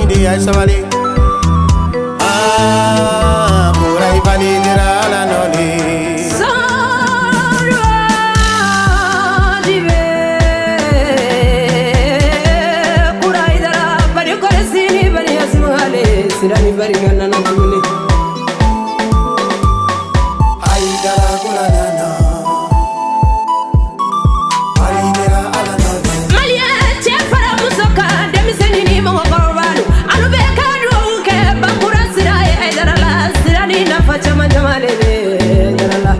indi ay sabali. Kurai bali dira la noli. Sirani barigana na kumuni Aidara kulanana Aidara alanana Malia chefara musoka demiseni ni mo korbalu alube kadu ke bakura sirai aidara la sirani na facha majamale aidara la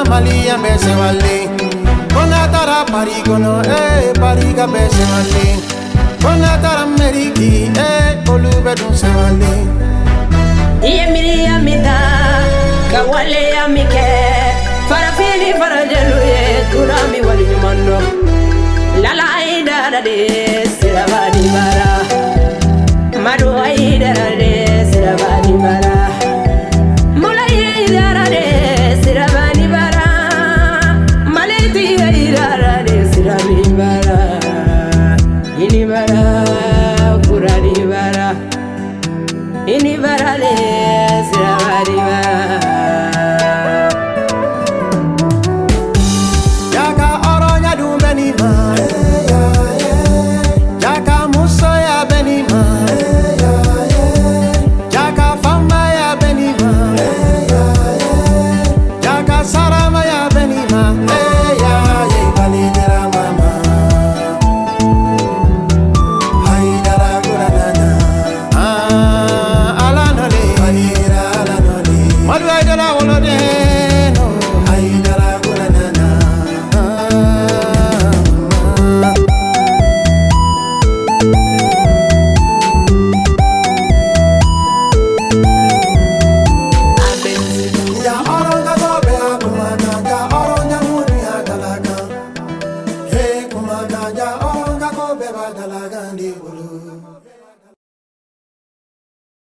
Malia bese wali Kona tara parigono pariga bese wali Kona tara meriki olube dun se wali Iye miri amida kawale amike farafili farajelu ye kurami wali mando lala idara de sirabani bara madu idara de sirabani bara mola idara de sirabani bara maleti idara de sirabani bara ini bara kurani bara ini bara le